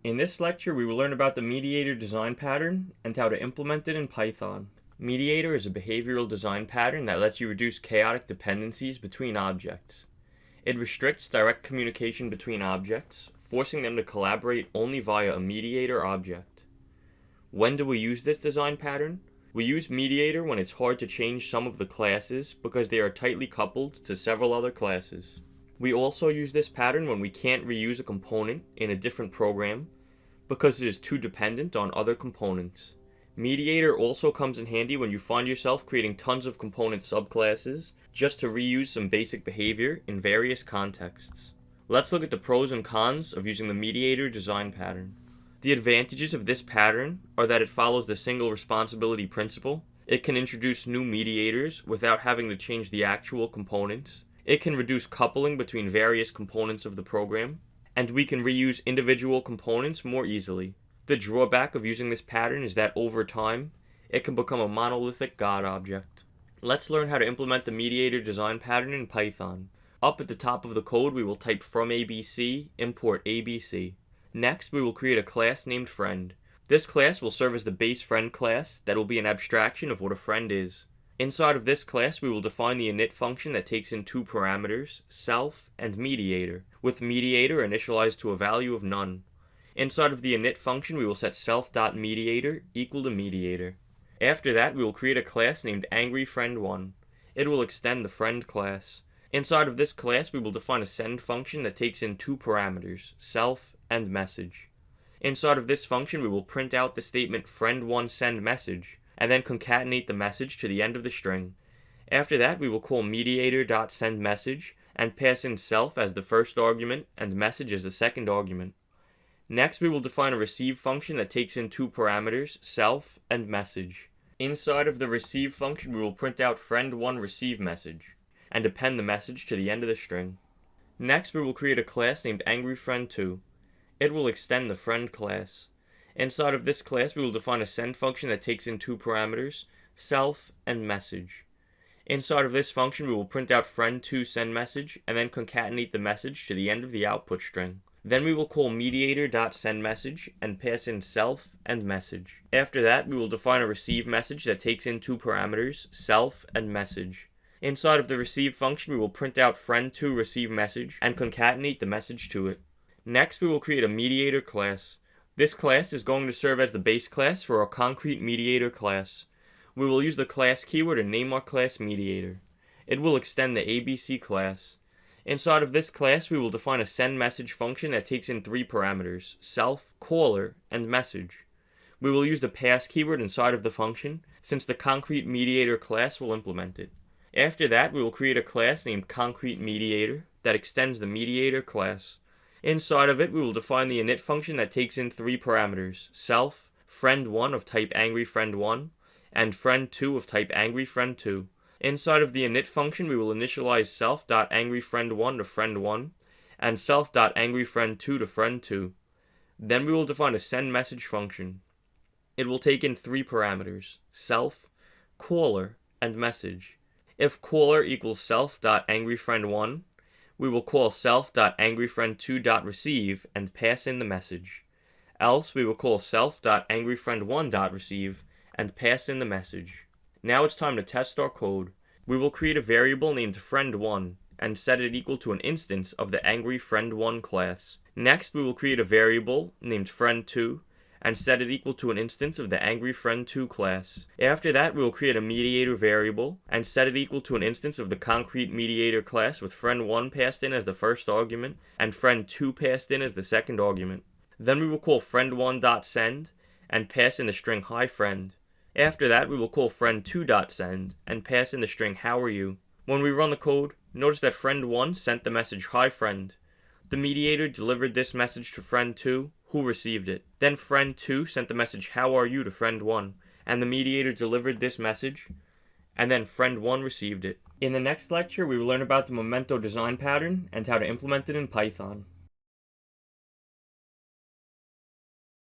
In this lecture, we will learn about the mediator design pattern and how to implement it in Python. Mediator is a behavioral design pattern that lets you reduce chaotic dependencies between objects. It restricts direct communication between objects, forcing them to collaborate only via a mediator object. When do we use this design pattern? We use mediator when it's hard to change some of the classes because they are tightly coupled to several other classes. We also use this pattern when we can't reuse a component in a different program because it is too dependent on other components. Mediator also comes in handy when you find yourself creating tons of component subclasses just to reuse some basic behavior in various contexts. Let's look at the pros and cons of using the mediator design pattern. The advantages of this pattern are that it follows the single responsibility principle. It can introduce new mediators without having to change the actual components. It can reduce coupling between various components of the program, and we can reuse individual components more easily. The drawback of using this pattern is that over time, it can become a monolithic God object. Let's learn how to implement the mediator design pattern in Python. Up at the top of the code, we will type from ABC, import ABC. Next, we will create a class named friend. This class will serve as the base friend class that will be an abstraction of what a friend is. Inside of this class, we will define the init function that takes in two parameters, self and mediator, with mediator initialized to a value of none. Inside of the init function, we will set self.mediator equal to mediator. After that, we will create a class named angryFriend1. It will extend the friend class. Inside of this class, we will define a send function that takes in two parameters, self and message. Inside of this function, we will print out the statement friend1 send message, and then concatenate the message to the end of the string. After that, we will call mediator.sendMessage and pass in self as the first argument and message as the second argument. Next, we will define a receive function that takes in two parameters, self and message. Inside of the receive function, we will print out friend1 receive message and append the message to the end of the string. Next, we will create a class named angryFriend2. It will extend the friend class. Inside of this class, we will define a send function that takes in two parameters, self and message. Inside of this function, we will print out friend2 send message and then concatenate the message to the end of the output string. Then we will call mediator.sendMessage and pass in self and message. After that, we will define a receive message that takes in two parameters, self and message. Inside of the receive function, we will print out friend2 receive message and concatenate the message to it. Next, we will create a mediator class. This class is going to serve as the base class for our concrete mediator class. We will use the class keyword and name our class mediator. It will extend the ABC class. Inside of this class, we will define a send message function that takes in three parameters, self, caller, and message. We will use the pass keyword inside of the function, since the concrete mediator class will implement it. After that, we will create a class named concrete mediator that extends the mediator class. Inside of it, we will define the init function that takes in three parameters, self, friend1 of type angryFriend1, and friend2 of type angryFriend2. Inside of the init function, we will initialize self.angryFriend1 to friend1, and self.angryFriend2 to friend2. Then we will define a send message function. It will take in three parameters, self, caller, and message. If caller equals self.angryFriend1, we will call self.angryFriend2.receive and pass in the message. Else, we will call self.angryFriend1.receive and pass in the message. Now it's time to test our code. We will create a variable named friend1 and set it equal to an instance of the angryFriend1 class. Next, we will create a variable named friend2 and set it equal to an instance of the angryFriend2 class. After that, we will create a mediator variable and set it equal to an instance of the concrete mediator class with friend1 passed in as the first argument and friend2 passed in as the second argument. Then we will call friend1.send and pass in the string hi friend. After that, we will call friend2.send and pass in the string how are you. When we run the code, notice that friend1 sent the message hi friend. The mediator delivered this message to friend2, who received it. Then friend2 sent the message how are you to friend1, and the mediator delivered this message, and then friend1 received it. In the next lecture, we will learn about the memento design pattern and how to implement it in Python.